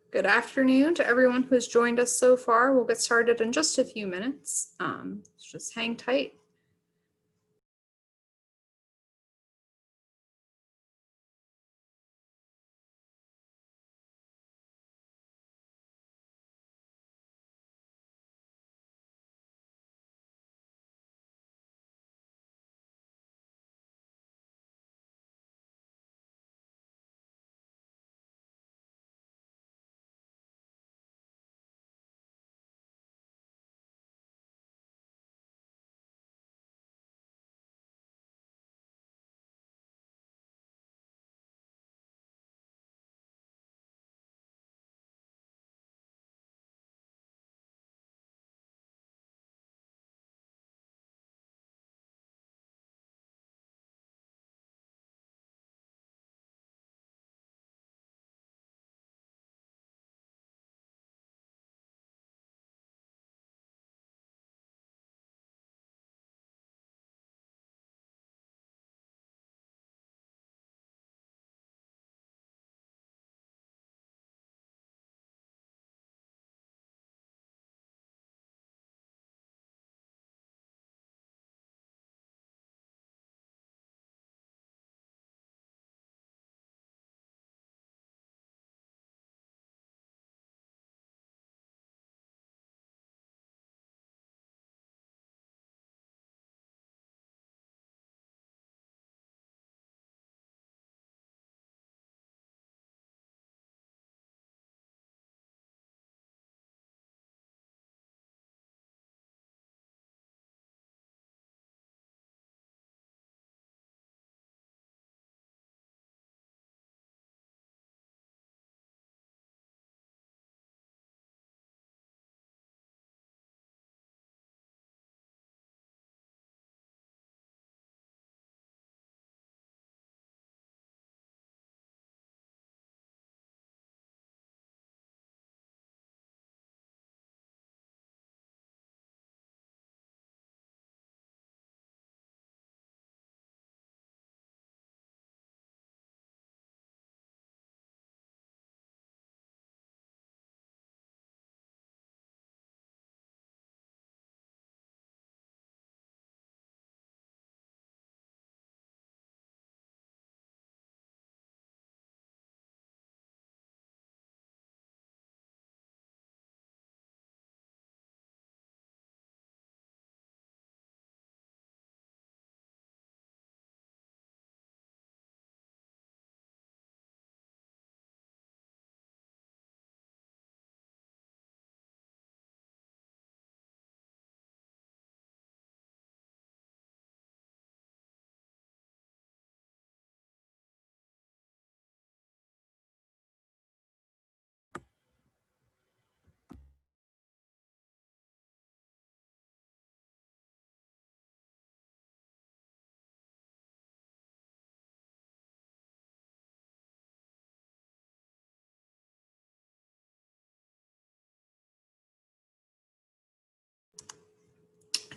Good afternoon to everyone who has joined us so far. We'll get started in just a few minutes. Just hang tight.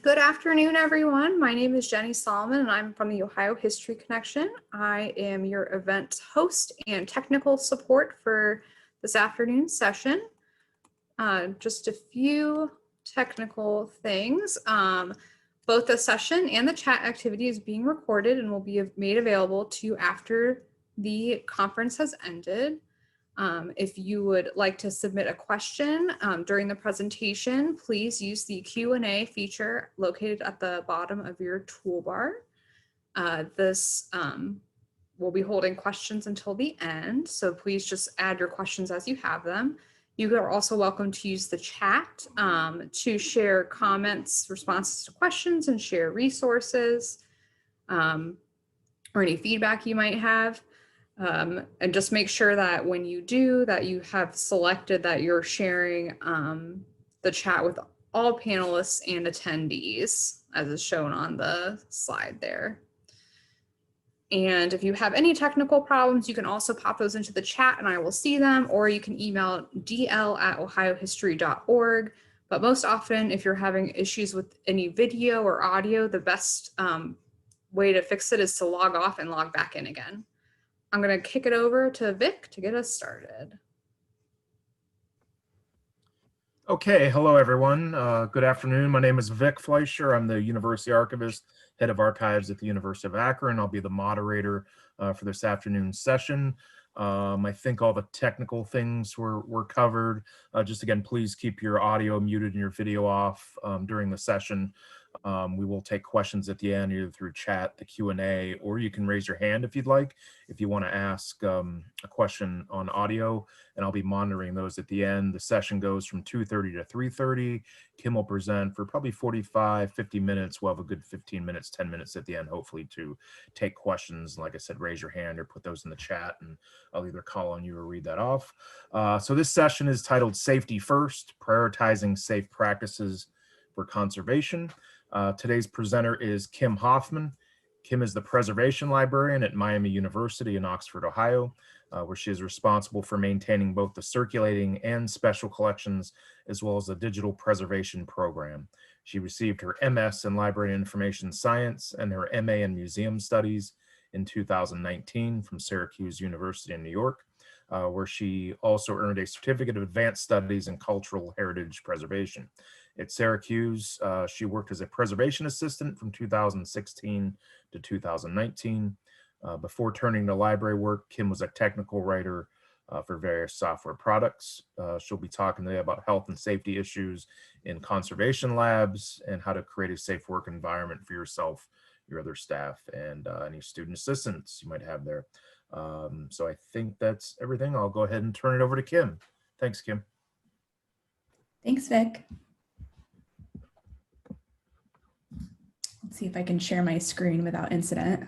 Good afternoon, everyone. My name is Jenny Solomon, and I'm from the Ohio History Connection. I am your event host and technical support for this afternoon's session. Just a few technical things. Both the session and the chat activity is being recorded and will be made available to you after the conference has ended. If you would like to submit a question during the presentation, please use the Q&A feature located at the bottom of your toolbar. We'll be holding questions until the end, so please just add your questions as you have them. You are also welcome to use the chat to share comments, responses to questions, and share resources or any feedback you might have. And just make sure that when you do that, you have selected that you're sharing the chat with all panelists and attendees, as is shown on the slide there. And if you have any technical problems, you can also pop those into the chat and I will see them, or you can email dl@ohiohistory.org. But most often, if you're having issues with any video or audio, the best way to fix it is to log off and log back in again. I'm going to kick it over to Vic to get us started. Okay, hello everyone. Good afternoon. My name is Vic Fleischer. I'm the University Archivist, Head of Archives at the University of Akron. I'll be the moderator for this afternoon's session. I think all the technical things were covered. Just again, please keep your audio muted and your video off during the session. We will take questions at the end, either through chat, the Q&A, or you can raise your hand if you'd like, if you want to ask a question on audio, and I'll be monitoring those at the end. The session goes from 2:30 to 3:30. Kim will present for probably 45, 50 minutes. We'll have a good 15 minutes, 10 minutes at the end, hopefully, to take questions. Like I said, raise your hand or put those in the chat, and I'll either call on you or read that off. So this session is titled Safety First, Prioritizing Safe Practices for Conservation. Today's presenter is Kim Hoffman. Kim is the preservation librarian at Miami University in Oxford, Ohio, where she is responsible for maintaining both the circulating and special collections, as well as the digital preservation program. She received her MS in Library and Information Science and her MA in Museum Studies in 2019 from Syracuse University in New York, where she also earned a Certificate of Advanced Studies in Cultural Heritage Preservation. At Syracuse, she worked as a preservation assistant from 2016 to 2019. Before turning to library work, Kim was a technical writer for various software products. She'll be talking today about health and safety issues in conservation labs and how to create a safe work environment for yourself, your other staff, and any student assistants you might have there. So I think that's everything. I'll go ahead and turn it over to Kim. Thanks, Kim. Thanks, Vic. Let's see if I can share my screen without incident.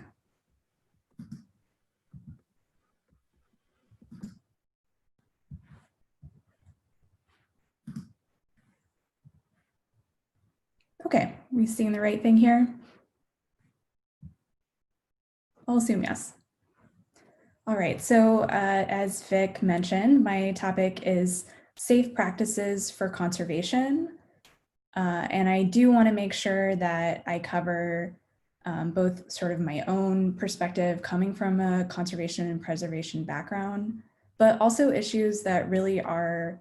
Okay, we seeing the right thing here? I'll assume yes. All right, so as Vic mentioned, my topic is safe practices for conservation. And I do want to make sure that I cover both sort of my own perspective coming from a conservation and preservation background, but also issues that really are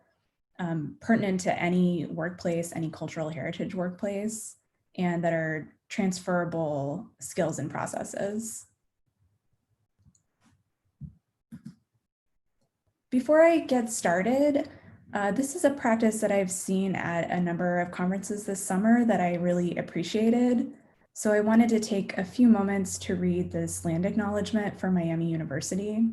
pertinent to any workplace, any cultural heritage workplace, and that are transferable skills and processes. Before I get started, this is a practice that I've seen at a number of conferences this summer that I really appreciated. So I wanted to take a few moments to read this land acknowledgement for Miami University.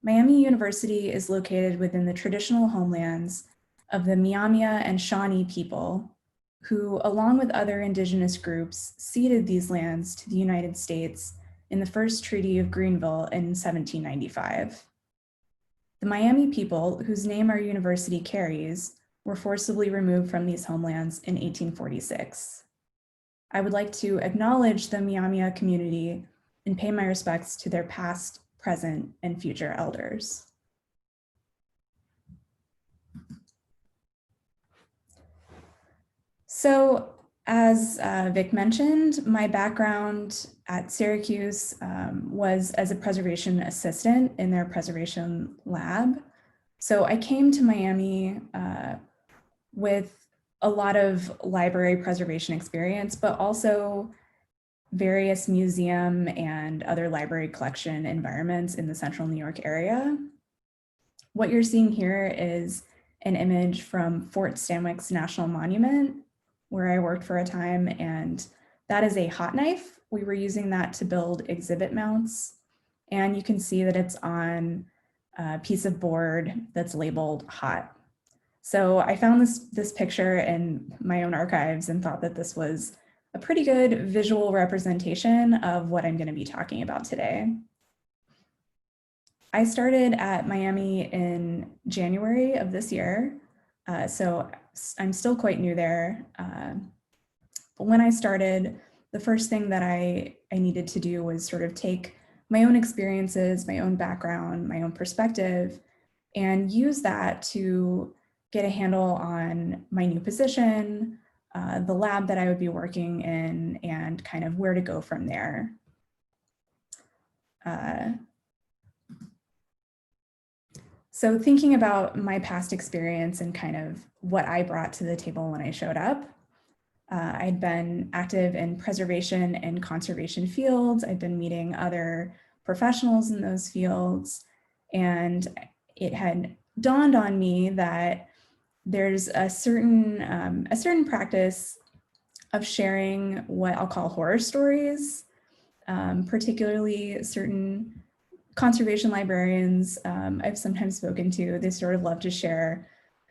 Miami University is located within the traditional homelands of the Miamia and Shawnee people, who, along with other indigenous groups, ceded these lands to the United States in the First Treaty of Greenville in 1795. The Miami people, whose name our university carries, were forcibly removed from these homelands in 1846. I would like to acknowledge the Miamia community and pay my respects to their past, present, and future elders. So, as Vic mentioned, my background at Syracuse was as a preservation assistant in their preservation lab. So I came to Miami with a lot of library preservation experience, but also various museum and other library collection environments in the central New York area. What you're seeing here is an image from Fort Stanwix National Monument, where I worked for a time, and that is a hot knife. We were using that to build exhibit mounts, and you can see that it's on a piece of board that's labeled hot. So I found this picture in my own archives and thought that this was a pretty good visual representation of what I'm going to be talking about today. I started at Miami in January of this year, so I'm still quite new there. But when I started, the first thing that I needed to do was sort of take my own experiences, my own background, my own perspective, and use that to get a handle on my new position, the lab that I would be working in, and kind of where to go from there. So thinking about my past experience and kind of what I brought to the table when I showed up, I'd been active in preservation and conservation fields. I'd been meeting other professionals in those fields, and it had dawned on me that there's a certain practice of sharing what I'll call horror stories, particularly certain conservation librarians I've sometimes spoken to. They sort of love to share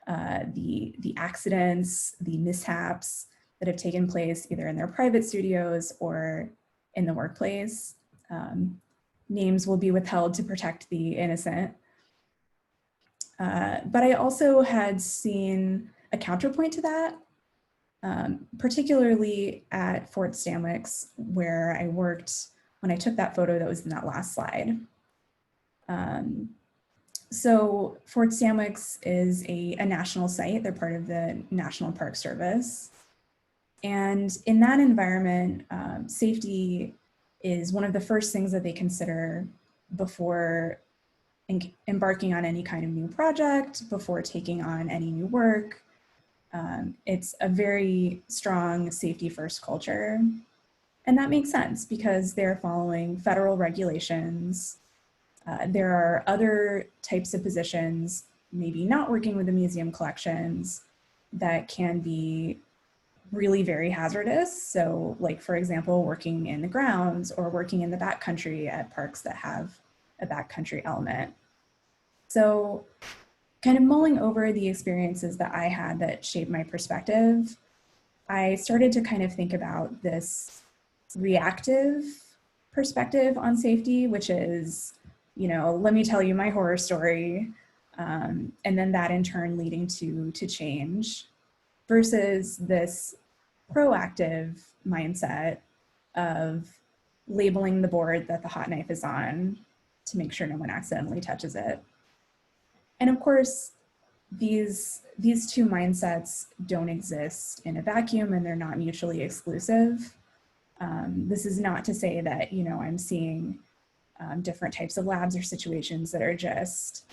the accidents, the mishaps that have taken place either in their private studios or in the workplace. Names will be withheld to protect the innocent. But I also had seen a counterpoint to that, particularly at Fort Stanwix, where I worked when I took that photo that was in that last slide. So Fort Stanwix is a national site. They're part of the National Park Service. And in that environment, safety is one of the first things that they consider before embarking on any kind of new project, before taking on any new work. It's a very strong safety first culture. And that makes sense because they're following federal regulations. There are other types of positions, maybe not working with the museum collections, that can be really very hazardous. So like, for example, working in the grounds or working in the backcountry at parks that have a backcountry element. So kind of mulling over the experiences that I had that shaped my perspective, I started to kind of think about this reactive perspective on safety, which is, you know, let me tell you my horror story, and then that in turn leading to change, versus this proactive mindset of labeling the board that the hot knife is on to make sure no one accidentally touches it. And of course, these two mindsets don't exist in a vacuum, and they're not mutually exclusive. This is not to say that, you know, I'm seeing different types of labs or situations that are just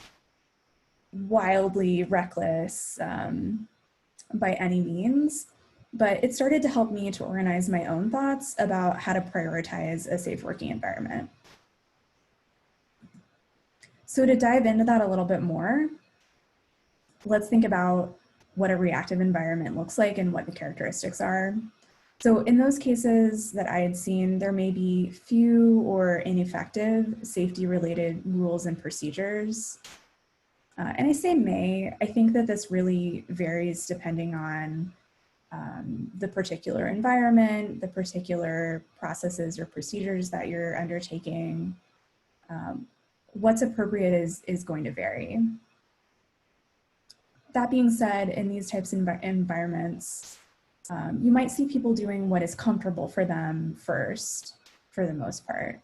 wildly reckless by any means, but it started to help me to organize my own thoughts about how to prioritize a safe working environment. So to dive into that a little bit more, let's think about what a reactive environment looks like and what the characteristics are. So in those cases that I had seen, there may be few or ineffective safety-related rules and procedures. And I say may, I think that this really varies depending on the particular environment, the particular processes or procedures that you're undertaking. What's appropriate is going to vary. That being said, in these types of environments, you might see people doing what is comfortable for them first, for the most part.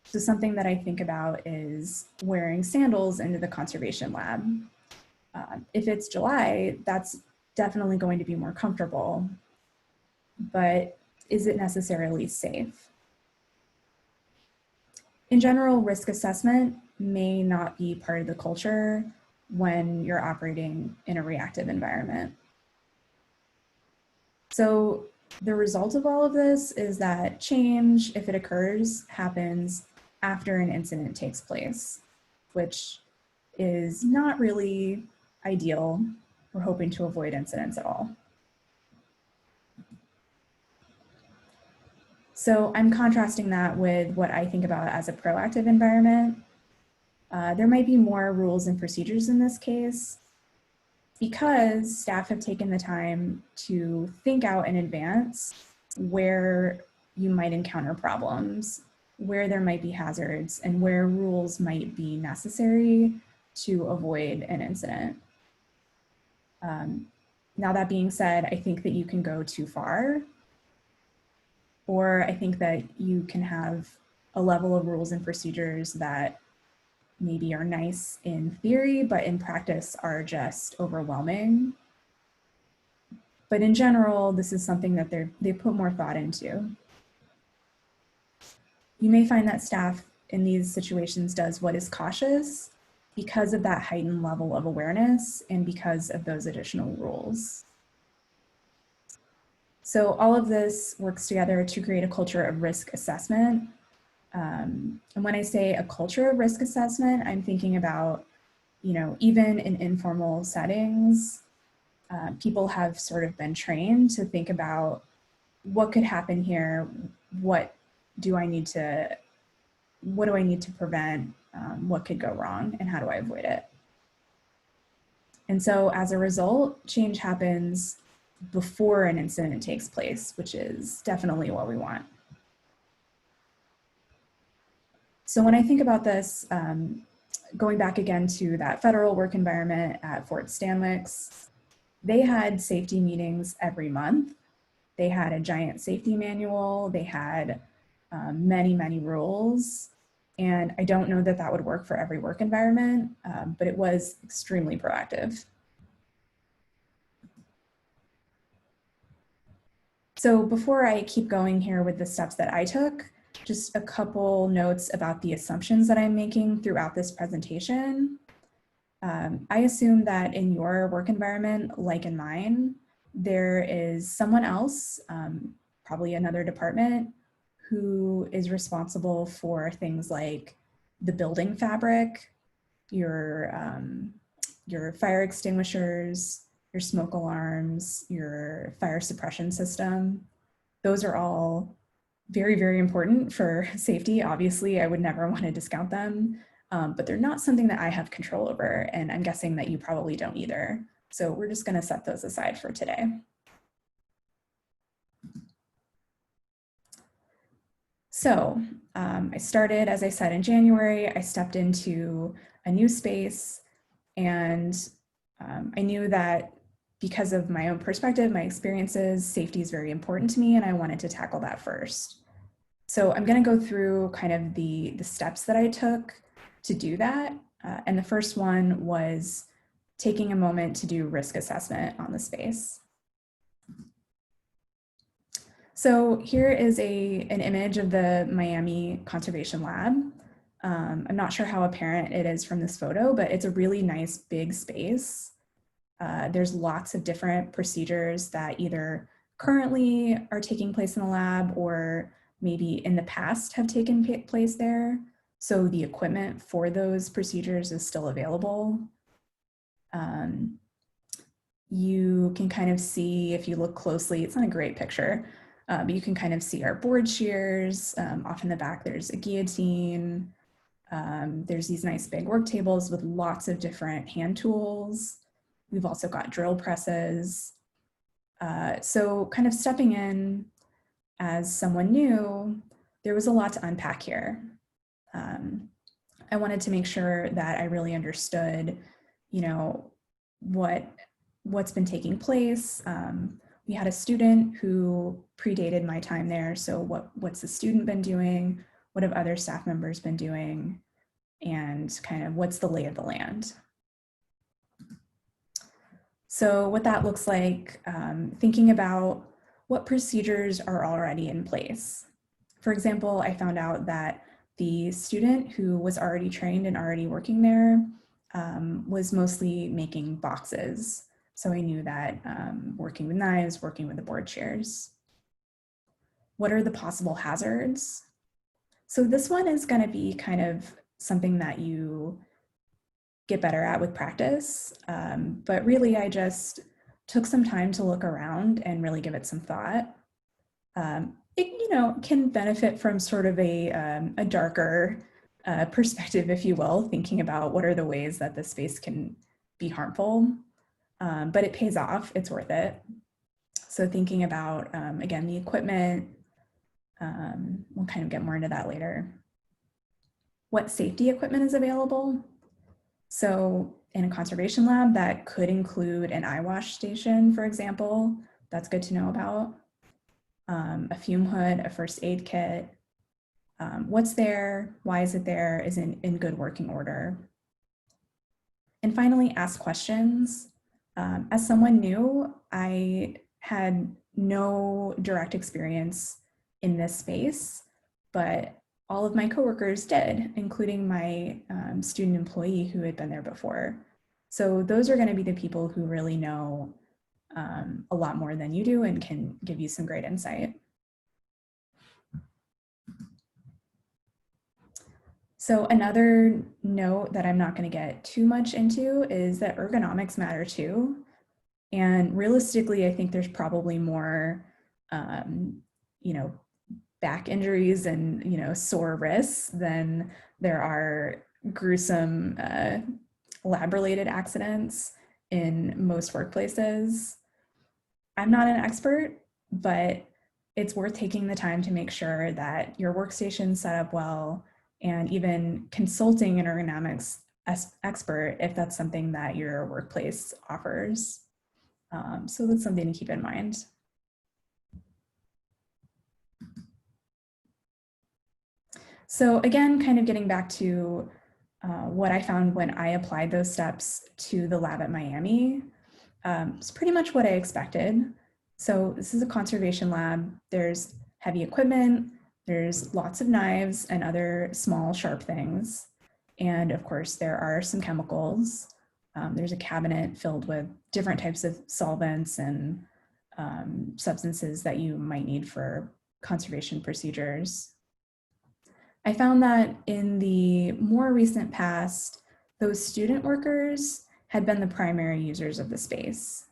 So something that I think about is wearing sandals into the conservation lab. If it's July, that's definitely going to be more comfortable, but is it necessarily safe? In general, risk assessment may not be part of the culture when you're operating in a reactive environment. So the result of all of this is that change, if it occurs, happens after an incident takes place, which is not really ideal. We're hoping to avoid incidents at all. So I'm contrasting that with what I think about as a proactive environment. There might be more rules and procedures in this case because staff have taken the time to think out in advance where you might encounter problems, where there might be hazards, and where rules might be necessary to avoid an incident. Now that being said, I think that you can go too far, or I think that you can have a level of rules and procedures that maybe are nice in theory, but in practice are just overwhelming. But in general, this is something that they put more thought into. You may find that staff in these situations does what is cautious because of that heightened level of awareness and because of those additional rules. So all of this works together to create a culture of risk assessment. And when I say a culture of risk assessment, I'm thinking about, even in informal settings, people have sort of been trained to think about what could happen here, what do I need to prevent, what could go wrong, and how do I avoid it? And so as a result, change happens before an incident takes place, which is definitely what we want. So when I think about this, going back again to that federal work environment at Fort Stanwix, they had safety meetings every month. They had a giant safety manual. They had many, many rules. And I don't know that that would work for every work environment, but it was extremely proactive. So before I keep going here with the steps that I took, just a couple notes about the assumptions that I'm making throughout this presentation. I assume that in your work environment, like in mine, there is someone else, probably another department, who is responsible for things like the building fabric, your fire extinguishers, your smoke alarms, your fire suppression system. Those are all very, very important for safety. Obviously, I would never want to discount them, but they're not something that I have control over, and I'm guessing that you probably don't either. So we're just going to set those aside for today. So I started, as I said, in January. I stepped into a new space, and I knew that because of my own perspective, my experiences, safety is very important to me, and I wanted to tackle that first. So I'm going to go through kind of the steps that I took to do that. And the first one was taking a moment to do risk assessment on the space. So here is an image of the Miami Conservation Lab. I'm not sure how apparent it is from this photo, but it's a really nice big space. There's lots of different procedures that either currently are taking place in the lab or maybe in the past have taken place there. So the equipment for those procedures is still available. You can kind of see, if you look closely, it's not a great picture, but you can kind of see our board shears. Off in the back, there's a guillotine. There's these nice big work tables with lots of different hand tools. We've also got drill presses. So kind of stepping in as someone new, there was a lot to unpack here. I wanted to make sure that I really understood, what's been taking place. We had a student who predated my time there. So what's the student been doing? What have other staff members been doing? And kind of what's the lay of the land? So what that looks like, thinking about what procedures are already in place. For example, I found out that the student who was already trained and already working there was mostly making boxes. So I knew that working with knives, working with the board shears. What are the possible hazards? So this one is going to be kind of something that you get better at with practice. But really, I just took some time to look around and really give it some thought. It can benefit from sort of a darker perspective, if you will, thinking about what are the ways that this space can be harmful. But it pays off, it's worth it. So thinking about, again, the equipment, we'll kind of get more into that later. What safety equipment is available? So in a conservation lab, that could include an eye wash station, for example. That's good to know about. A fume hood, a first aid kit. What's there? Why is it there? Is it in good working order? And finally, ask questions. As someone new, I had no direct experience in this space, but all of my coworkers did, including my student employee who had been there before. So those are going to be the people who really know a lot more than you do and can give you some great insight. So another note that I'm not going to get too much into is that ergonomics matter too. And realistically, I think there's probably more, back injuries and, sore wrists than there are gruesome lab-related accidents in most workplaces. I'm not an expert, but it's worth taking the time to make sure that your workstation's set up well, and even consulting an ergonomics expert if that's something that your workplace offers. So that's something to keep in mind. So again, kind of getting back to what I found when I applied those steps to the lab at Miami, it's pretty much what I expected. So this is a conservation lab. There's heavy equipment, there's lots of knives and other small sharp things. And of course, there are some chemicals. There's a cabinet filled with different types of solvents and substances that you might need for conservation procedures. I found that in the more recent past, those student workers had been the primary users of the space.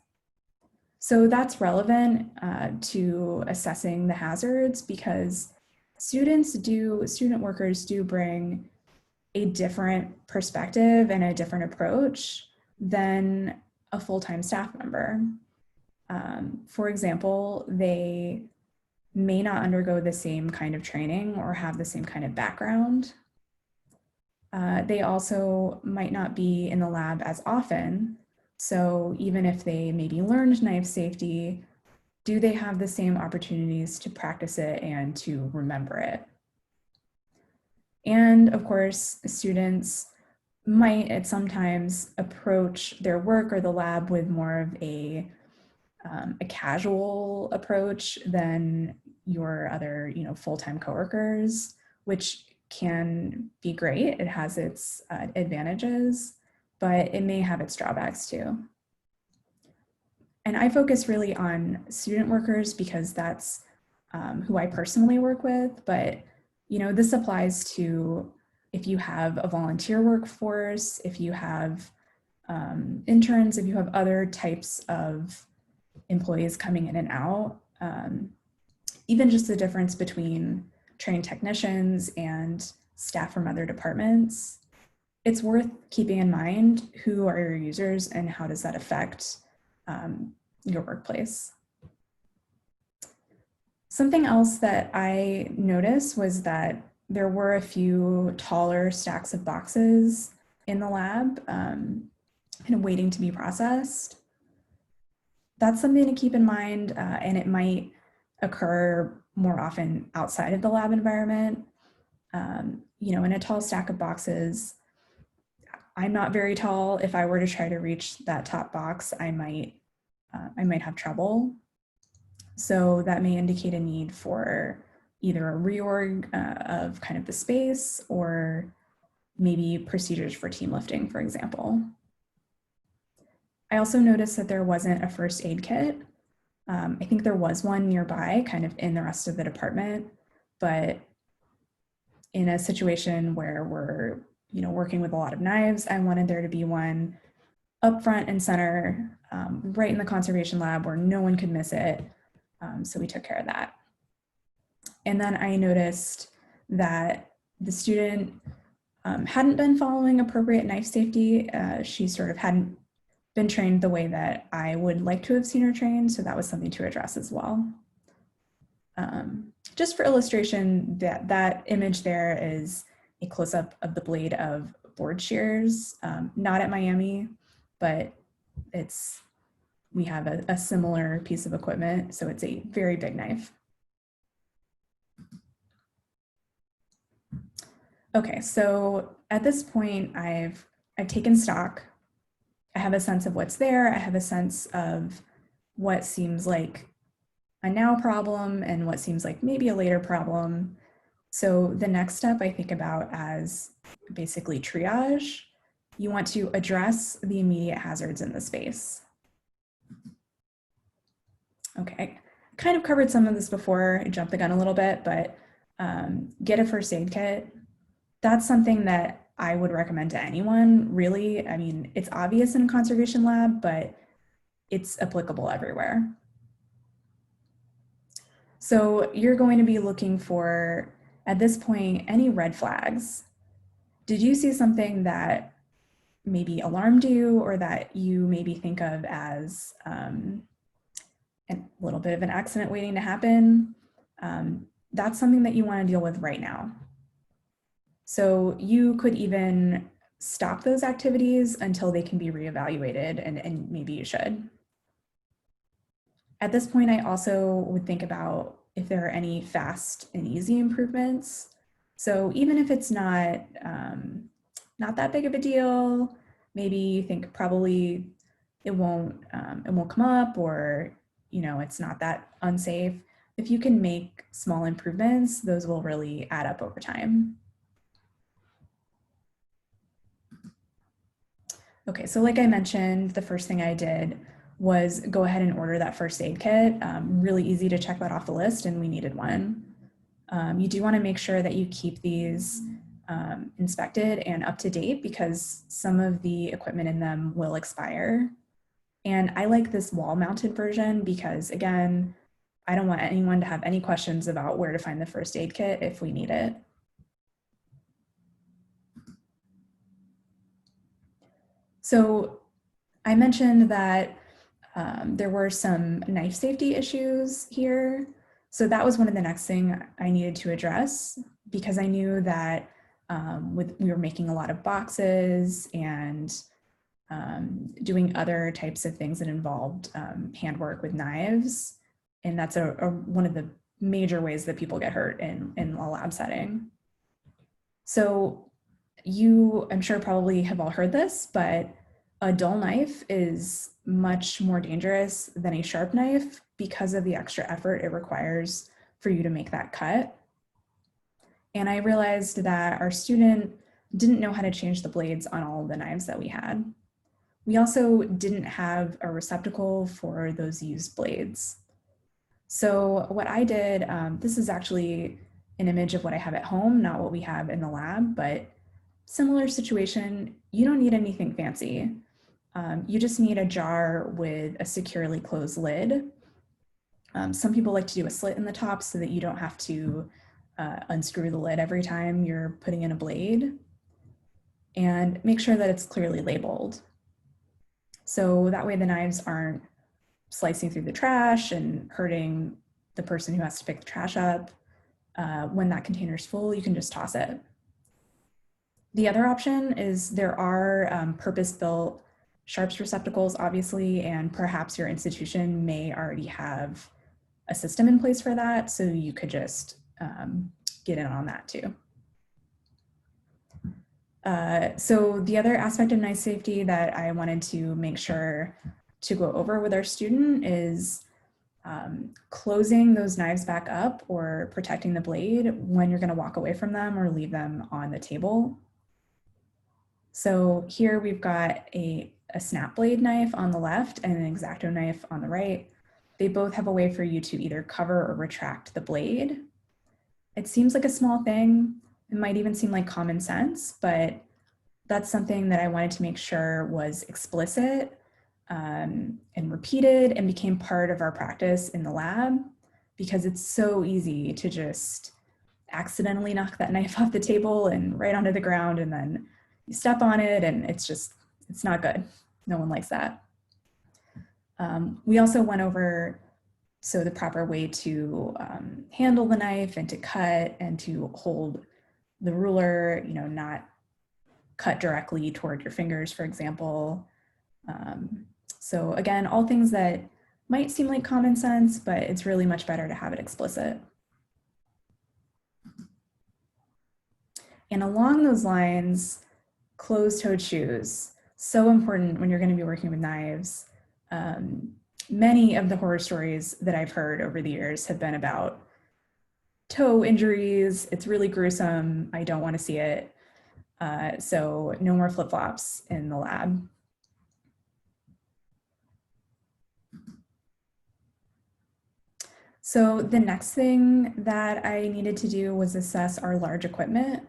So that's relevant to assessing the hazards, because student workers do bring a different perspective and a different approach than a full-time staff member. For example, they may not undergo the same kind of training or have the same kind of background. They also might not be in the lab as often. So even if they maybe learned knife safety, do they have the same opportunities to practice it and to remember it? And of course, students might sometimes approach their work or the lab with more of a casual approach than your other, full-time coworkers, which can be great. It has its advantages, but it may have its drawbacks too. And I focus really on student workers because that's who I personally work with, but this applies to if you have a volunteer workforce, if you have interns, if you have other types of employees coming in and out, even just the difference between trained technicians and staff from other departments. It's worth keeping in mind who are your users and how does that affect your workplace. Something else that I noticed was that there were a few taller stacks of boxes in the lab kind of waiting to be processed. That's something to keep in mind, and it might occur more often outside of the lab environment. In a tall stack of boxes, I'm not very tall. If I were to try to reach that top box, I might have trouble. So that may indicate a need for either a reorg of kind of the space or maybe procedures for team lifting, for example. I also noticed that there wasn't a first aid kit. I think there was one nearby, kind of in the rest of the department, but in a situation where we're, working with a lot of knives, I wanted there to be one up front and center, right in the conservation lab where no one could miss it. So we took care of that. And then I noticed that the student hadn't been following appropriate knife safety. She sort of hadn't been trained the way that I would like to have seen her trained. So that was something to address as well. Just for illustration, that image there is a close-up of the blade of board shears, not at Miami, but we have a similar piece of equipment. So it's a very big knife. Okay, so at this point, I've taken stock. I have a sense of what's there. I have a sense of what seems like a now problem and what seems like maybe a later problem. So the next step I think about as basically triage. You want to address the immediate hazards in the space. Okay, I kind of covered some of this before, I jumped the gun a little bit, but get a first aid kit. That's something that I would recommend to anyone, really. I mean, it's obvious in a conservation lab, but it's applicable everywhere. So you're going to be looking for, at this point, any red flags. Did you see something that maybe alarmed you or that you maybe think of as a little bit of an accident waiting to happen? That's something that you want to deal with right now. So you could even stop those activities until they can be reevaluated, and maybe you should. At this point, I also would think about if there are any fast and easy improvements. So even if it's not that big of a deal, maybe you think probably it won't come up, or it's not that unsafe. If you can make small improvements, those will really add up over time. Okay, so like I mentioned, the first thing I did was go ahead and order that first aid kit. Really easy to check that off the list, and we needed one. You do want to make sure that you keep these inspected and up to date, because some of the equipment in them will expire. And I like this wall mounted version because, again, I don't want anyone to have any questions about where to find the first aid kit if we need it. So I mentioned that there were some knife safety issues here. So that was one of the next thing I needed to address, because I knew that we were making a lot of boxes and doing other types of things that involved handwork with knives. And that's one of the major ways that people get hurt in a lab setting. So you, I'm sure, probably have all heard this, but a dull knife is much more dangerous than a sharp knife because of the extra effort it requires for you to make that cut. And I realized that our student didn't know how to change the blades on all of the knives that we had. We also didn't have a receptacle for those used blades. So what I did, this is actually an image of what I have at home, not what we have in the lab, but similar situation. You don't need anything fancy. You just need a jar with a securely closed lid. Some people like to do a slit in the top so that you don't have to unscrew the lid every time you're putting in a blade. And make sure that it's clearly labeled. So that way the knives aren't slicing through the trash and hurting the person who has to pick the trash up. When that container's full, you can just toss it. The other option is there are purpose-built sharps receptacles, obviously, and perhaps your institution may already have a system in place for that, so you could just get in on that too. So the other aspect of knife safety that I wanted to make sure to go over with our student is closing those knives back up or protecting the blade when you're going to walk away from them or leave them on the table. So here we've got a snap blade knife on the left and an X-Acto knife on the right. They both have a way for you to either cover or retract the blade. It seems like a small thing. It might even seem like common sense, but that's something that I wanted to make sure was explicit and repeated and became part of our practice in the lab, because it's so easy to just accidentally knock that knife off the table and right onto the ground, and then you step on it and it's not good. No one likes that. We also went over the proper way to handle the knife and to cut and to hold the ruler, not cut directly toward your fingers, for example. So again, all things that might seem like common sense, but it's really much better to have it explicit. And along those lines, closed-toed shoes, so important when you're going to be working with knives. Many of the horror stories that I've heard over the years have been about toe injuries. It's really gruesome. I don't want to see it. So no more flip-flops in the lab. So the next thing that I needed to do was assess our large equipment.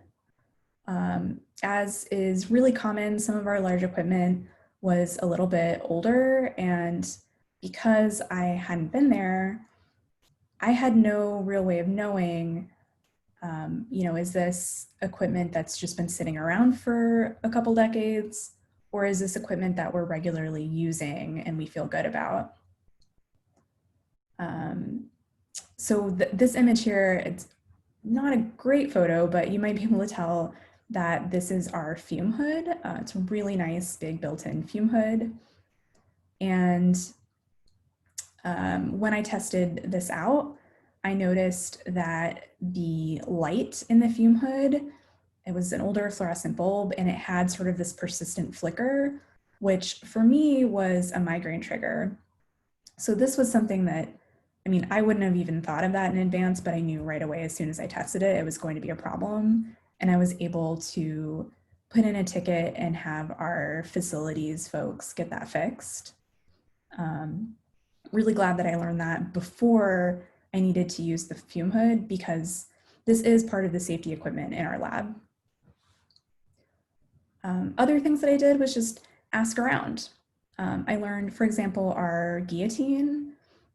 As is really common, some of our large equipment was a little bit older, and because I hadn't been there, I had no real way of knowing, is this equipment that's just been sitting around for a couple decades, or is this equipment that we're regularly using and we feel good about? So this image here, it's not a great photo, but you might be able to tell that this is our fume hood. It's a really nice big built-in fume hood. And when I tested this out, I noticed that the light in the fume hood, it was an older fluorescent bulb, and it had sort of this persistent flicker, which for me was a migraine trigger. So this was something that, I wouldn't have even thought of that in advance, but I knew right away as soon as I tested it, it was going to be a problem. And I was able to put in a ticket and have our facilities folks get that fixed. Really glad that I learned that before I needed to use the fume hood, because this is part of the safety equipment in our lab. Other things that I did was just ask around. I learned, for example, our guillotine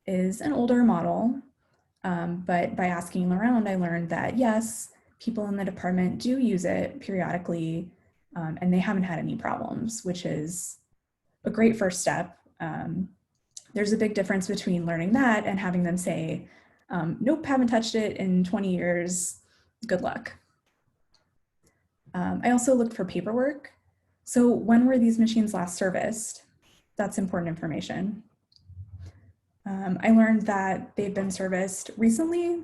is an older model, but by asking around, I learned that yes, people in the department do use it periodically, and they haven't had any problems, which is a great first step. There's a big difference between learning that and having them say, nope, haven't touched it in 20 years, good luck. I also looked for paperwork. So when were these machines last serviced? That's important information. I learned that they've been serviced recently,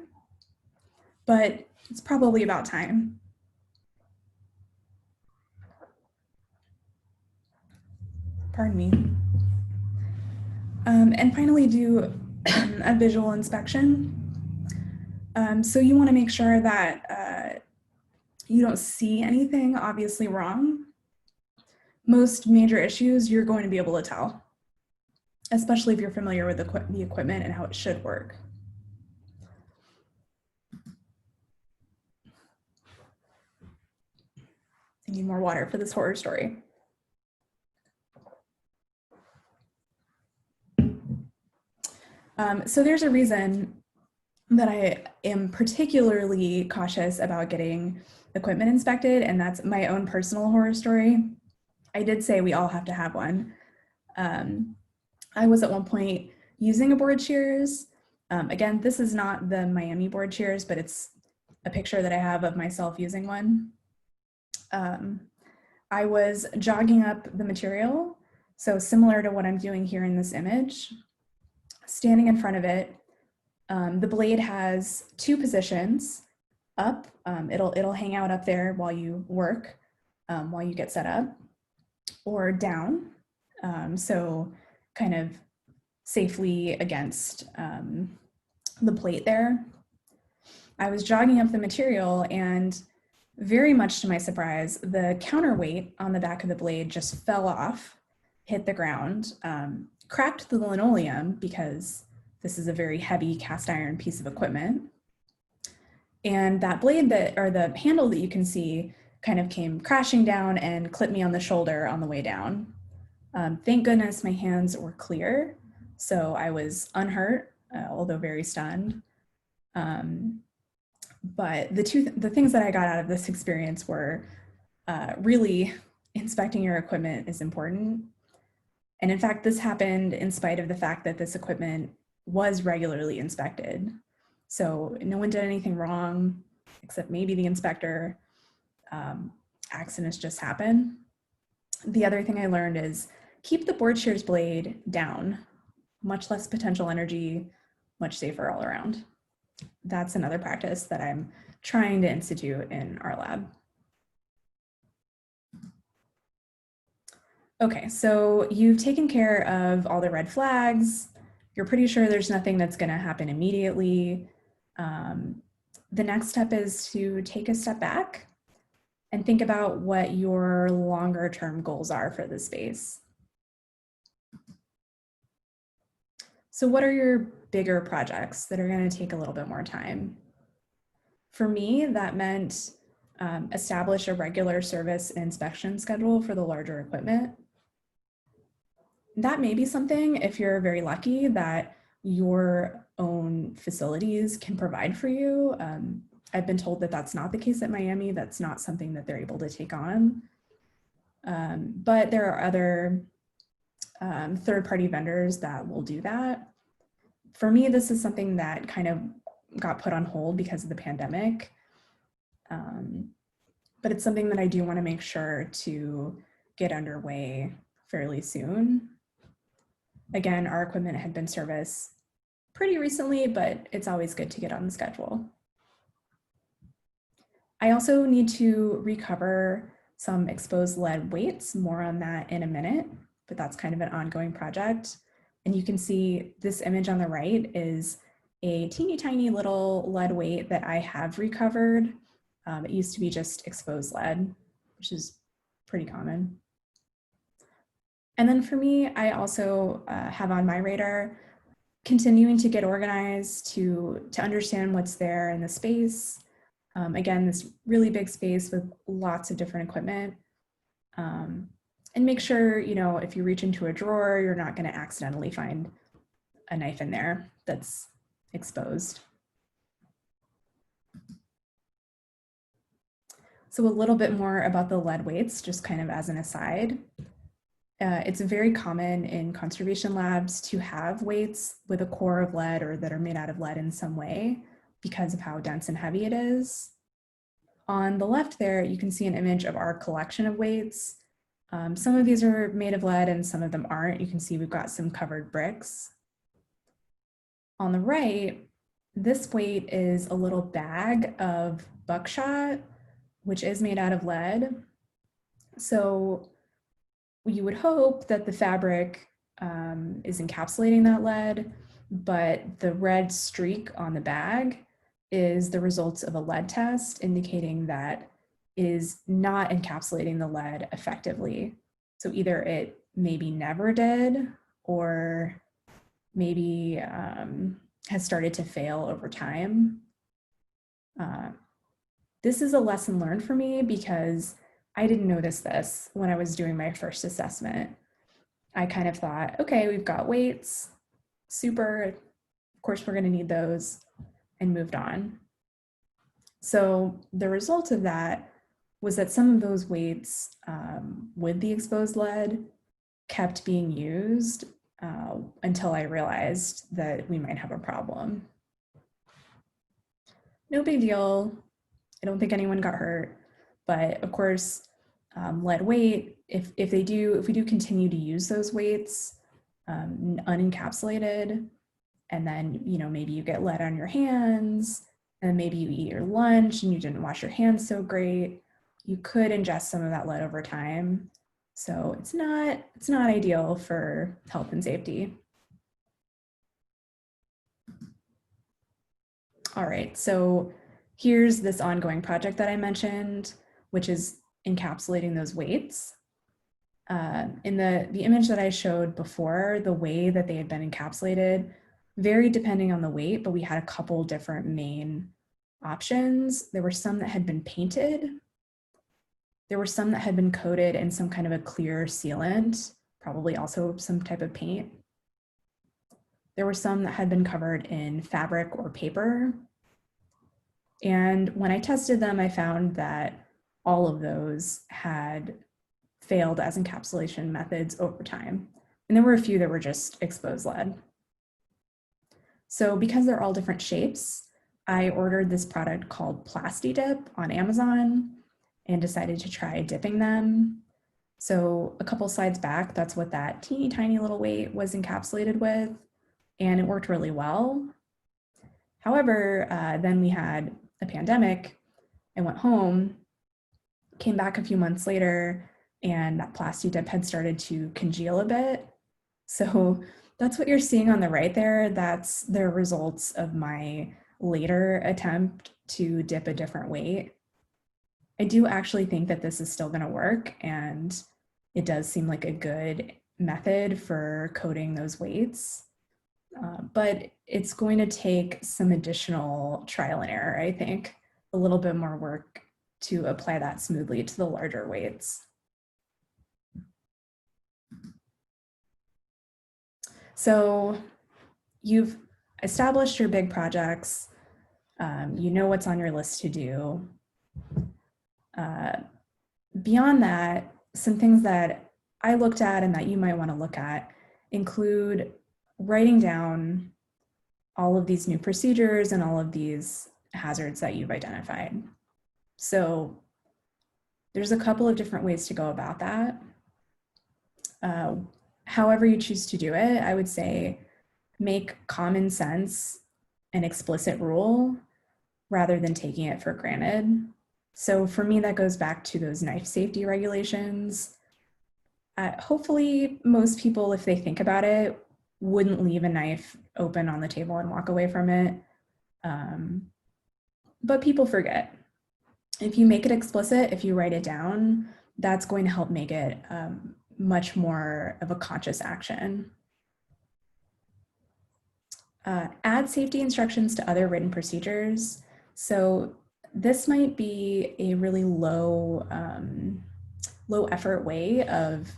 but it's probably about time. Pardon me. And finally, do a visual inspection. So you want to make sure that you don't see anything obviously wrong. Most major issues you're going to be able to tell, especially if you're familiar with the equipment and how it should work. I need more water for this horror story. So there's a reason that I am particularly cautious about getting equipment inspected, and that's my own personal horror story. I did say we all have to have one. I was at one point using a board shears. Again, this is not the Miami board shears, but it's a picture that I have of myself using one. I was jogging up the material, so similar to what I'm doing here in this image. Standing in front of it, the blade has two positions: up, it'll hang out up there while you work, while you get set up, or down, so kind of safely against the plate there. I was jogging up the material, and very much to my surprise, the counterweight on the back of the blade just fell off, hit the ground, cracked the linoleum because this is a very heavy cast iron piece of equipment. And that blade or the handle that you can see kind of came crashing down and clipped me on the shoulder on the way down. Thank goodness my hands were clear, so I was unhurt, although very stunned. But the things that I got out of this experience were really inspecting your equipment is important. And in fact, this happened in spite of the fact that this equipment was regularly inspected. So no one did anything wrong, except maybe the inspector. Accidents just happen. The other thing I learned is keep the board shears blade down, much less potential energy, much safer all around. That's another practice that I'm trying to institute in our lab. Okay, so you've taken care of all the red flags. You're pretty sure there's nothing that's going to happen immediately. the next step is to take a step back and think about what your longer term goals are for the space. So what are your bigger projects that are going to take a little bit more time? For me, that meant establish a regular service and inspection schedule for the larger equipment. That may be something, if you're very lucky, that your own facilities can provide for you. I've been told that that's not the case at Miami. That's not something that they're able to take on. But there are other third-party vendors that will do that. For me, this is something that kind of got put on hold because of the pandemic. But it's something that I do want to make sure to get underway fairly soon. Again, our equipment had been serviced pretty recently, but it's always good to get on the schedule. I also need to recover some exposed lead weights, more on that in a minute, but that's kind of an ongoing project. And you can see this image on the right is a teeny tiny little lead weight that I have recovered. It used to be just exposed lead, which is pretty common. And then for me, I also have on my radar continuing to get organized to understand what's there in the space. Again, this really big space with lots of different equipment. And make sure, you know, if you reach into a drawer, you're not going to accidentally find a knife in there that's exposed. So a little bit more about the lead weights, just kind of as an aside. It's very common in conservation labs to have weights with a core of lead or that are made out of lead in some way because of how dense and heavy it is. On the left there, you can see an image of our collection of weights. Some of these are made of lead and some of them aren't. You can see we've got some covered bricks. On the right, this weight is a little bag of buckshot, which is made out of lead. So you would hope that the fabric is encapsulating that lead, but the red streak on the bag is the results of a lead test indicating that it is not encapsulating the lead effectively. So either it maybe never did or maybe has started to fail over time. This is a lesson learned for me because I didn't notice this when I was doing my first assessment. I kind of thought, okay, we've got weights, super, of course we're going to need those, and moved on. So the result of that was that some of those weights with the exposed lead kept being used until I realized that we might have a problem. No big deal. I don't think anyone got hurt, but of course, lead weight, if we do continue to use those weights unencapsulated, and then, you know, maybe you get lead on your hands, and maybe you eat your lunch and you didn't wash your hands so great, you could ingest some of that lead over time. So it's not ideal for health and safety. All right, so here's this ongoing project that I mentioned, which is encapsulating those weights. In the image that I showed before, the way that they had been encapsulated varied depending on the weight, but we had a couple different main options. There were some that had been painted. There were some that had been coated in some kind of a clear sealant, probably also some type of paint. There were some that had been covered in fabric or paper. And when I tested them, I found that all of those had failed as encapsulation methods over time. And there were a few that were just exposed lead. So because they're all different shapes, I ordered this product called Plasti-Dip on Amazon and decided to try dipping them. So a couple slides back, that's what that teeny tiny little weight was encapsulated with, and it worked really well. However, then we had a pandemic. I went home, came back a few months later, and that Plasti-Dip had started to congeal a bit. So that's what you're seeing on the right there. That's the results of my later attempt to dip a different weight. I do actually think that this is still going to work, and it does seem like a good method for coding those weights. But it's going to take some additional trial and error, I think, a little bit more work to apply that smoothly to the larger weights. So you've established your big projects. You know what's on your list to do. Beyond that, some things that I looked at and that you might want to look at include writing down all of these new procedures and all of these hazards that you've identified. So there's a couple of different ways to go about that. However you choose to do it, I would say make common sense an explicit rule rather than taking it for granted. So for me, that goes back to those knife safety regulations. Hopefully most people, if they think about it, wouldn't leave a knife open on the table and walk away from it. But people forget. If you make it explicit, if you write it down, that's going to help make it much more of a conscious action. Add safety instructions to other written procedures. So this might be a really low effort way of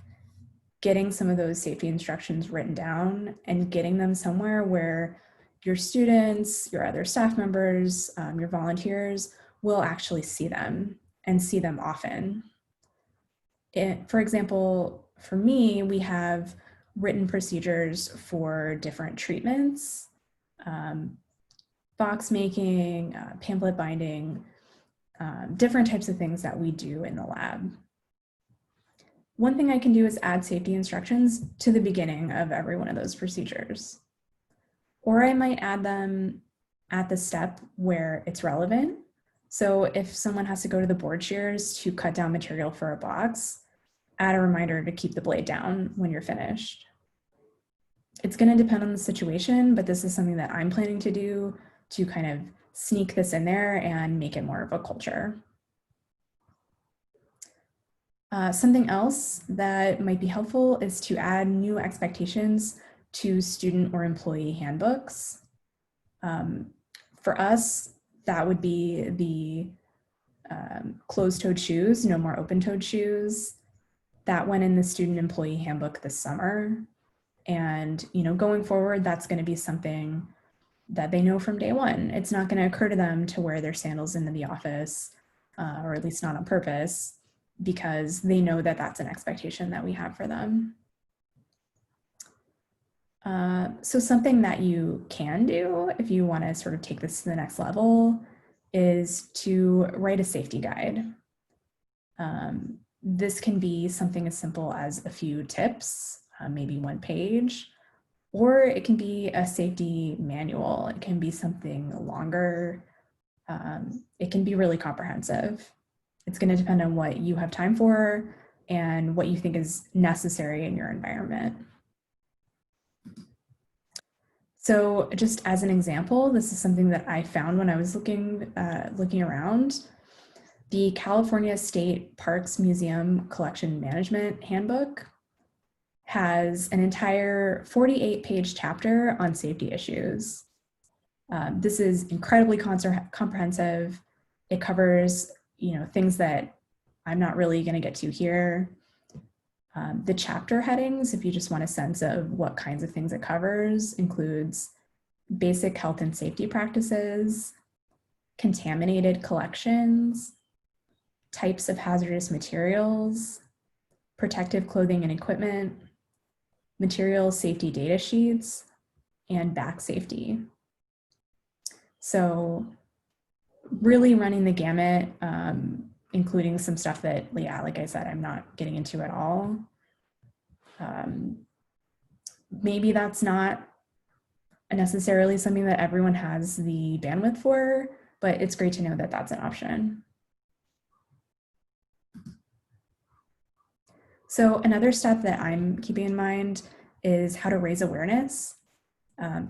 getting some of those safety instructions written down and getting them somewhere where your students, your other staff members, your volunteers will actually see them and see them often. For example, for me, we have written procedures for different treatments, box making, pamphlet binding, different types of things that we do in the lab. One thing I can do is add safety instructions to the beginning of every one of those procedures. Or I might add them at the step where it's relevant. So if someone has to go to the board shears to cut down material for a box, add a reminder to keep the blade down when you're finished. It's going to depend on the situation, but this is something that I'm planning to do to kind of sneak this in there and make it more of a culture. Something else that might be helpful is to add new expectations to student or employee handbooks. For us, that would be the closed-toed shoes, no more open-toed shoes. That went in the student employee handbook this summer. And going forward, that's going to be something that they know from day one. It's not going to occur to them to wear their sandals into the office, or at least not on purpose, because they know that that's an expectation that we have for them. So something that you can do if you want to sort of take this to the next level is to write a safety guide. This can be something as simple as a few tips, maybe one page, or it can be a safety manual. It can be something longer. It can be really comprehensive. It's going to depend on what you have time for and what you think is necessary in your environment. So just as an example, this is something that I found when I was looking around. The California State Parks Museum Collection Management Handbook has an entire 48-page chapter on safety issues. This is incredibly comprehensive. It covers things that I'm not really going to get to here. The chapter headings, if you just want a sense of what kinds of things it covers, includes basic health and safety practices, contaminated collections, types of hazardous materials, protective clothing and equipment, material safety data sheets, and back safety. So really running the gamut, including some stuff that, yeah, like I said, I'm not getting into at all. Maybe that's not necessarily something that everyone has the bandwidth for, but it's great to know that that's an option. So another step that I'm keeping in mind is how to raise awareness,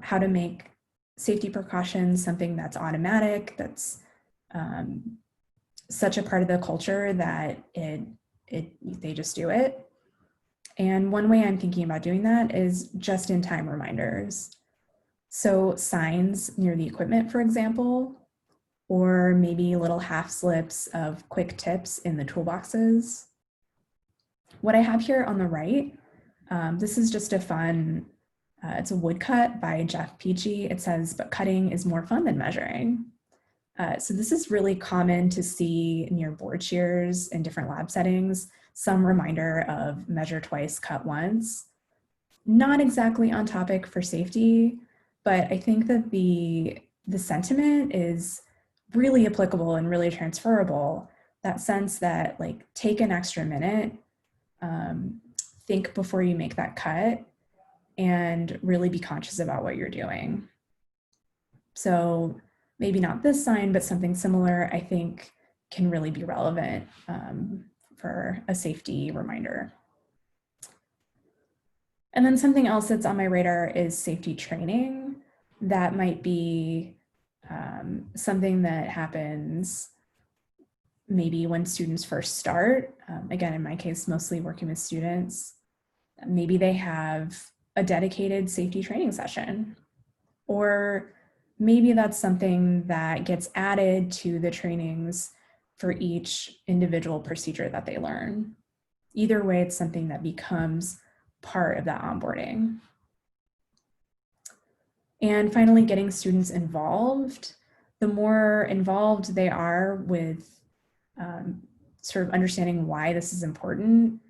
how to make safety precautions something that's automatic, that's such a part of the culture that they just do it. And one way I'm thinking about doing that is just-in-time reminders. So signs near the equipment, for example, or maybe little half slips of quick tips in the toolboxes. What I have here on the right, this is just a fun, it's a woodcut by Jeff Peachy. It says, "But cutting is more fun than measuring." So this is really common to see near board shears in different lab settings, some reminder of measure twice, cut once. Not exactly on topic for safety, but I think that the sentiment is really applicable and really transferable. That sense that, like, take an extra minute, think before you make that cut, and really be conscious about what you're doing. So maybe not this sign, but something similar, I think, can really be relevant for a safety reminder. And then something else that's on my radar is safety training. That might be something that happens maybe when students first start. Again, in my case, mostly working with students. Maybe they have a dedicated safety training session, or maybe that's something that gets added to the trainings for each individual procedure that they learn. Either way, it's something that becomes part of that onboarding. And finally, getting students involved. The more involved they are with sort of understanding why this is important,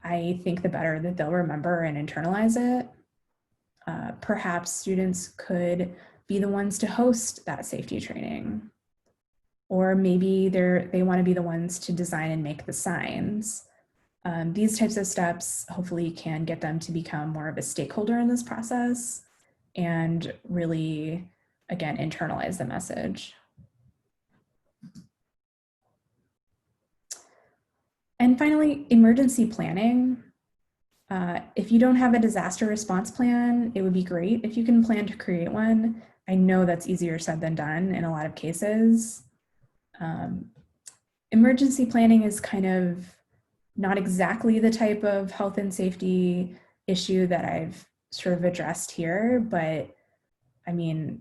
I think the better that they'll remember and internalize it. Perhaps students could be the ones to host that safety training. Or maybe they want to be the ones to design and make the signs. These types of steps hopefully can get them to become more of a stakeholder in this process and really, again, internalize the message. And finally, emergency planning. If you don't have a disaster response plan, it would be great if you can plan to create one. I know that's easier said than done in a lot of cases. Emergency planning is kind of not exactly the type of health and safety issue that I've sort of addressed here, but I mean,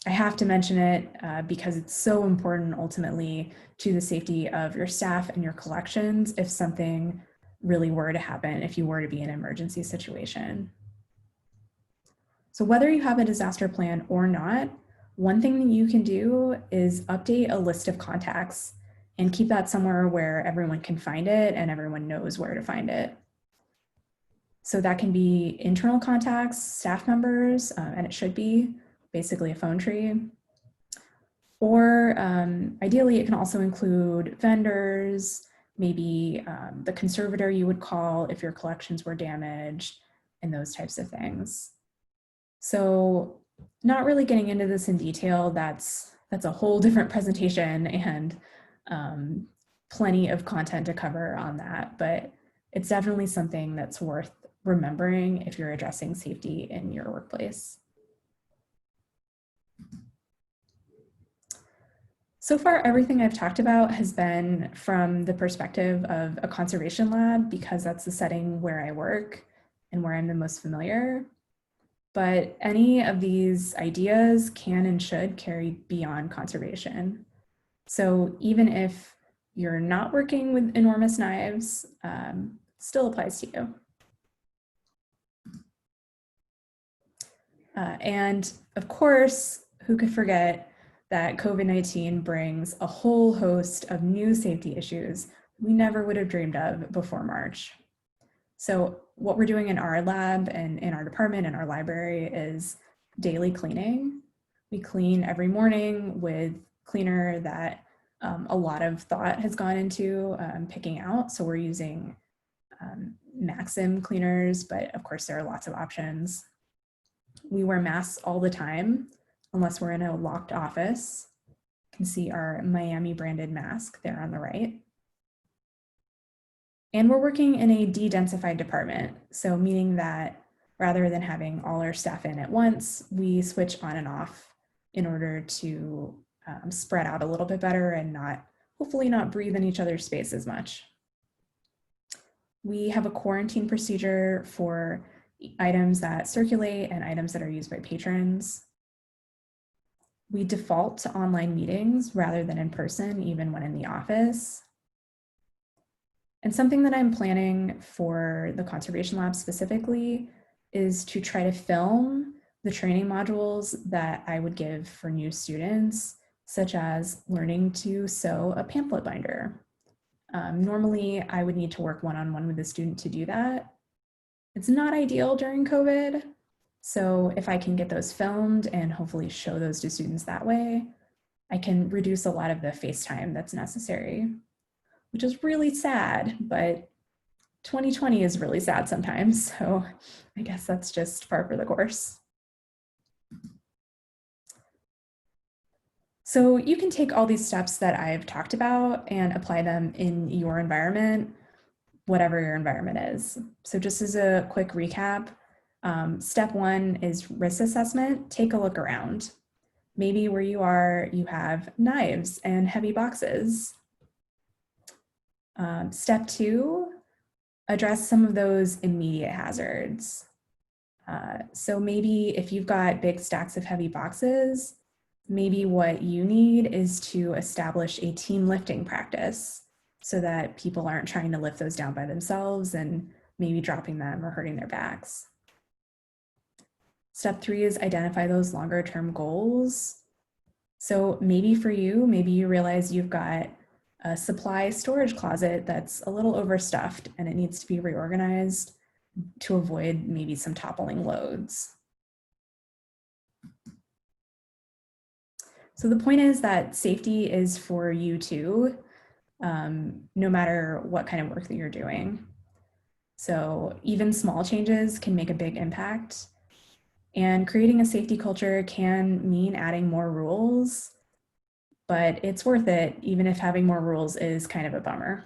I have to mention it because it's so important ultimately to the safety of your staff and your collections if something really were to happen, if you were to be in an emergency situation. So whether you have a disaster plan or not, one thing that you can do is update a list of contacts and keep that somewhere where everyone can find it and everyone knows where to find it. So that can be internal contacts, staff members, and it should be basically a phone tree. Or ideally, it can also include vendors, maybe the conservator you would call if your collections were damaged, and those types of things. So not really getting into this in detail, that's a whole different presentation and plenty of content to cover on that, but it's definitely something that's worth remembering if you're addressing safety in your workplace. So far, everything I've talked about has been from the perspective of a conservation lab because that's the setting where I work and where I'm the most familiar. But any of these ideas can and should carry beyond conservation. So even if you're not working with enormous knives, still applies to you. And of course, who could forget that COVID-19 brings a whole host of new safety issues we never would have dreamed of before March. So what we're doing in our lab and in our department and our library is daily cleaning. We clean every morning with cleaner that a lot of thought has gone into picking out. So we're using Maxim cleaners, but of course there are lots of options. We wear masks all the time, unless we're in a locked office. You can see our Miami branded mask there on the right. And we're working in a de-densified department. So meaning that, rather than having all our staff in at once, we switch on and off in order to spread out a little bit better and hopefully not breathe in each other's space as much. We have a quarantine procedure for items that circulate and items that are used by patrons. We default to online meetings rather than in person, even when in the office. And something that I'm planning for the conservation lab specifically is to try to film the training modules that I would give for new students, such as learning to sew a pamphlet binder. Normally, I would need to work one-on-one with the student to do that. It's not ideal during COVID. So if I can get those filmed and hopefully show those to students that way, I can reduce a lot of the face time that's necessary, which is really sad, but 2020 is really sad sometimes. So I guess that's just par for the course. So you can take all these steps that I've talked about and apply them in your environment, whatever your environment is. So just as a quick recap, step one is risk assessment. Take a look around. Maybe where you are, you have knives and heavy boxes. Step two, address some of those immediate hazards. So maybe if you've got big stacks of heavy boxes, maybe what you need is to establish a team lifting practice so that people aren't trying to lift those down by themselves and maybe dropping them or hurting their backs. Step three is identify those longer term goals. So maybe for you, maybe you realize you've got a supply storage closet that's a little overstuffed and it needs to be reorganized to avoid maybe some toppling loads. So the point is that safety is for you too, no matter what kind of work that you're doing. So even small changes can make a big impact. And creating a safety culture can mean adding more rules, but it's worth it, even if having more rules is kind of a bummer.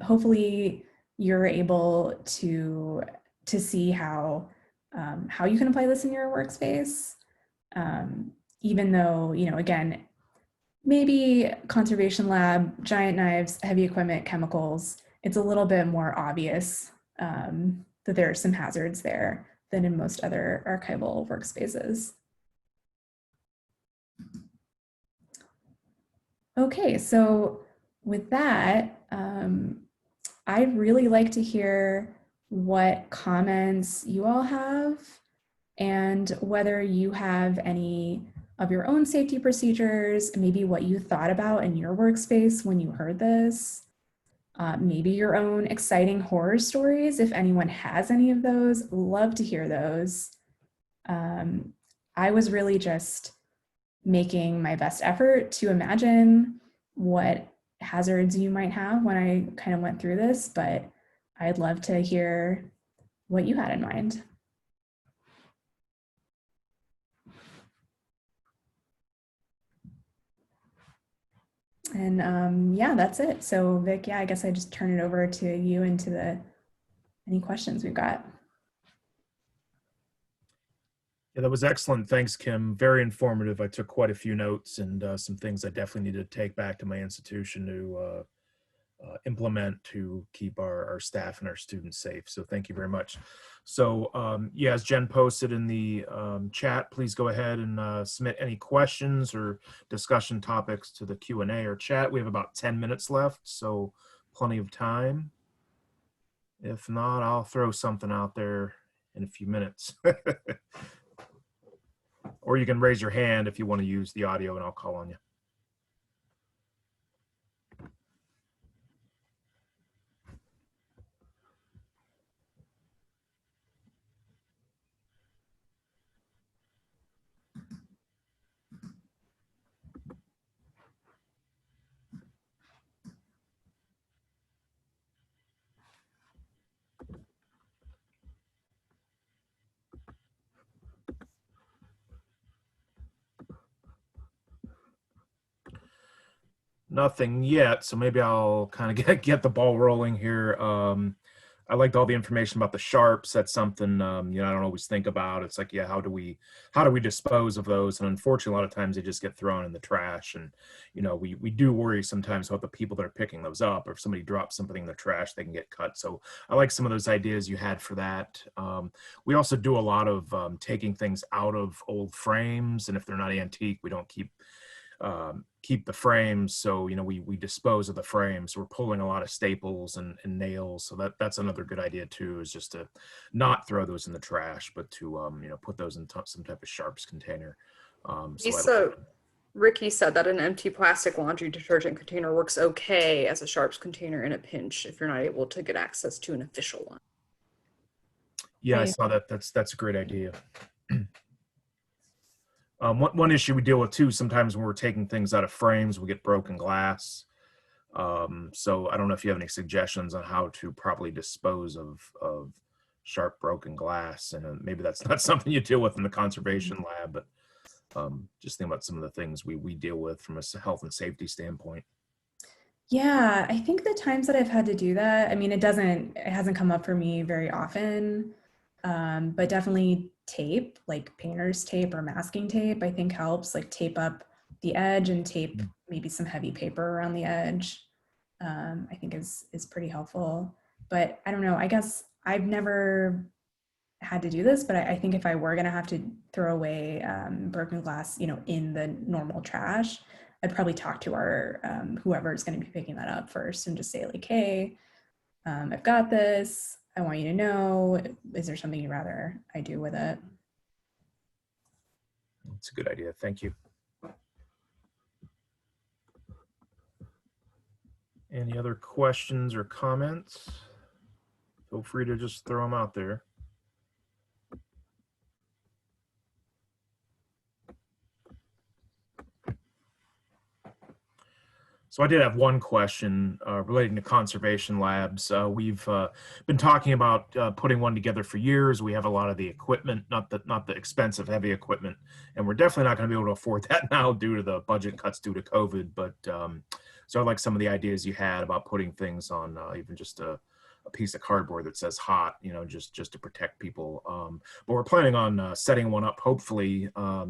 Hopefully you're able to see how you can apply this in your workspace. Even though, again, maybe conservation lab, giant knives, heavy equipment, chemicals, it's a little bit more obvious that there are some hazards there than in most other archival workspaces. Okay, so with that, I'd really like to hear what comments you all have and whether you have any of your own safety procedures, maybe what you thought about in your workspace when you heard this, maybe your own exciting horror stories, if anyone has any of those, love to hear those. I was really just making my best effort to imagine what hazards you might have when I kind of went through this, but I'd love to hear what you had in mind. And yeah, that's it. So Vic, yeah, I guess I just turn it over to you and to any questions we've got. Yeah, that was excellent. Thanks, Kim. Very informative. I took quite a few notes and some things I definitely need to take back to my institution to implement to keep our staff and our students safe. So thank you very much. So yeah, as Jen posted in the chat, please go ahead and submit any questions or discussion topics to the Q&A or chat. We have about 10 minutes left, so plenty of time. If not, I'll throw something out there in a few minutes. Or you can raise your hand if you want to use the audio and I'll call on you. Nothing yet, so maybe I'll kind of get the ball rolling here. I liked all the information about the sharps. That's something, you know, I don't always think about. It's like, yeah, how do we dispose of those? And unfortunately, a lot of times they just get thrown in the trash. And, you know, we do worry sometimes about the people that are picking those up, or if somebody drops something in the trash, they can get cut. So I like some of those ideas you had for that. We also do a lot of taking things out of old frames. And if they're not antique, we don't keep the frames. So, you know, we dispose of the frames. We're pulling a lot of staples and nails. So that's another good idea too, is just to not throw those in the trash, but to, you know, put those in some type of sharps container. So Ricky said that an empty plastic laundry detergent container works okay as a sharps container in a pinch if you're not able to get access to an official one. Yeah, I saw that. That's a great idea. One issue we deal with too, sometimes when we're taking things out of frames, we get broken glass. So I don't know if you have any suggestions on how to properly dispose of sharp broken glass. And maybe that's not something you deal with in the conservation lab, but just think about some of the things we deal with from a health and safety standpoint. Yeah, I think the times that I've had to do that, I mean, it hasn't come up for me very often, but definitely tape, like painter's tape or masking tape, I think helps, like tape up the edge and tape maybe some heavy paper around the edge. I think is pretty helpful. But I don't know, I guess I've never had to do this, but I think if I were gonna have to throw away broken glass, you know, in the normal trash, I'd probably talk to our whoever is going to be picking that up first and just say like, hey, I've got this. I want you to know, is there something you'd rather I do with it? That's a good idea. Thank you. Any other questions or comments? Feel free to just throw them out there. So I did have one question relating to conservation labs. We've been talking about putting one together for years. We have a lot of the equipment, not the expensive heavy equipment, and we're definitely not going to be able to afford that now due to the budget cuts due to COVID. But so I like some of the ideas you had about putting things on even just a piece of cardboard that says hot, you know, just to protect people. But we're planning on setting one up hopefully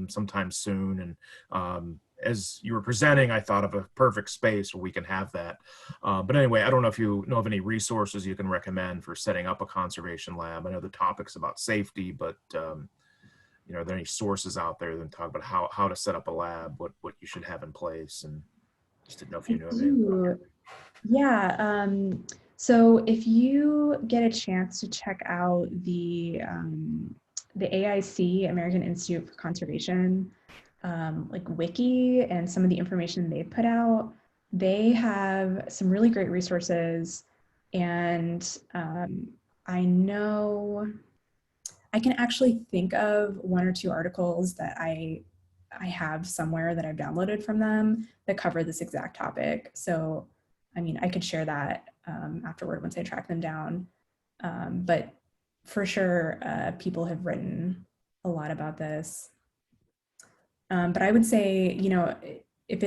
sometime soon. And as you were presenting, I thought of a perfect space where we can have that. But anyway, I don't know if you know of any resources you can recommend for setting up a conservation lab. I know the topic's about safety, but you know, are there any sources out there that talk about how to set up a lab, what you should have in place? And just didn't know if you knew of anything. Yeah. So if you get a chance to check out the AIC, American Institute for Conservation, like wiki and some of the information they've put out, they have some really great resources. And I know I can actually think of one or two articles that I have somewhere that I've downloaded from them that cover this exact topic. So, I mean, I could share that afterward once I track them down. But for sure, people have written a lot about this. But I would say, you know, if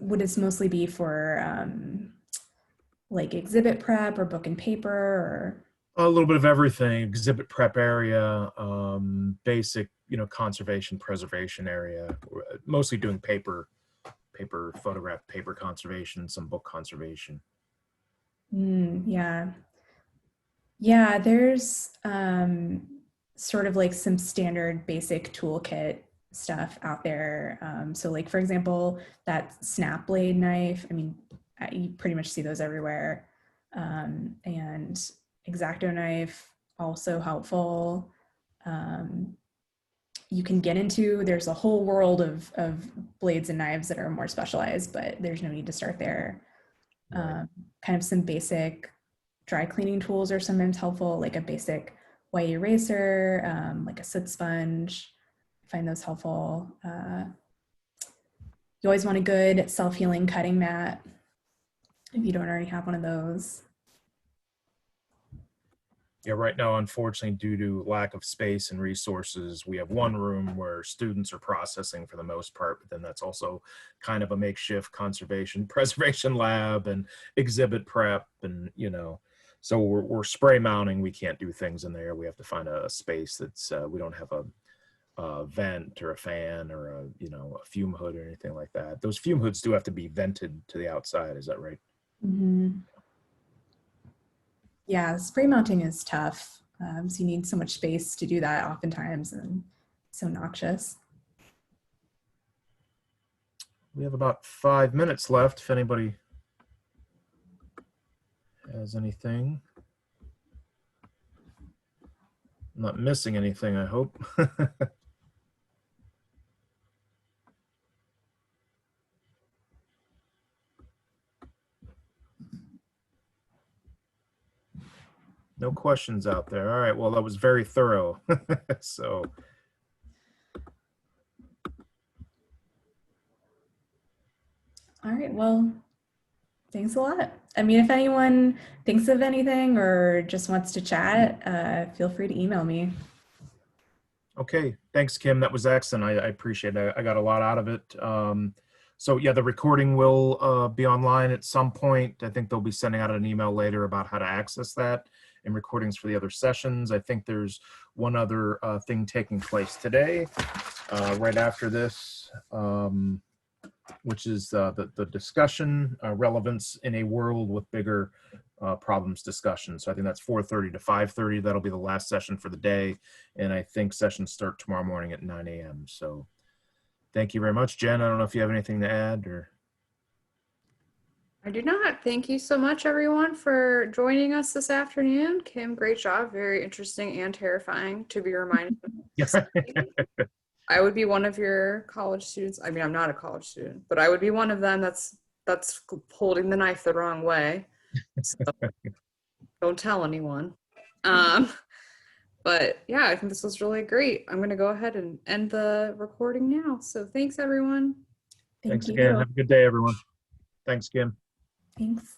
would this mostly be for like exhibit prep or book and paper or? A little bit of everything, exhibit prep area, basic, you know, conservation preservation area, mostly doing paper photograph, paper conservation, some book conservation. Yeah. Yeah, there's sort of like some standard basic toolkit stuff out there. So like, for example, that snap blade knife, I mean, you pretty much see those everywhere. And X-Acto knife, also helpful. You can get into, there's a whole world of blades and knives that are more specialized, but there's no need to start there. Right. Kind of some basic dry cleaning tools are sometimes helpful, like a basic white eraser, like a soot sponge. I find those helpful. You always want a good self-healing cutting mat if you don't already have one of those. Yeah, right now, unfortunately, due to lack of space and resources, we have one room where students are processing for the most part, but then that's also kind of a makeshift conservation preservation lab and exhibit prep and, you know, So we're spray mounting. We can't do things in there. We have to find a space that's, we don't have a vent or a fan or a, a fume hood or anything like that. Those fume hoods do have to be vented to the outside. Is that right? Mhm. Yeah, spray mounting is tough. So you need so much space to do that oftentimes, and so noxious. We have about 5 minutes left if anybody has anything. I'm not missing anything, I hope. No questions out there. All right, well, that was very thorough. So All right, well, thanks a lot. I mean, if anyone thinks of anything or just wants to chat, feel free to email me. okay, thanks, Kim. That was excellent. I appreciate it. I got a lot out of it. So yeah, the recording will be online at some point. I think they'll be sending out an email later about how to access that and recordings for the other sessions. I think there's one other thing taking place today, right after this, which is the discussion, relevance in a world with bigger problems discussion. So I think that's 4:30 to 5:30. That'll be the last session for the day. And I think sessions start tomorrow morning at 9 a.m. So thank you very much, Jen. I don't know if you have anything to add or. I do not. Thank you so much, everyone, for joining us this afternoon. Kim, great job. Very interesting and terrifying to be reminded of. Yes. I would be one of your college students. I mean, I'm not a college student, but I would be one of them that's holding the knife the wrong way. So don't tell anyone. But yeah, I think this was really great. I'm going to go ahead and end the recording now. So thanks, everyone. Thank Thanks you. again. Have a good day, everyone. Thanks, Kim. Thanks.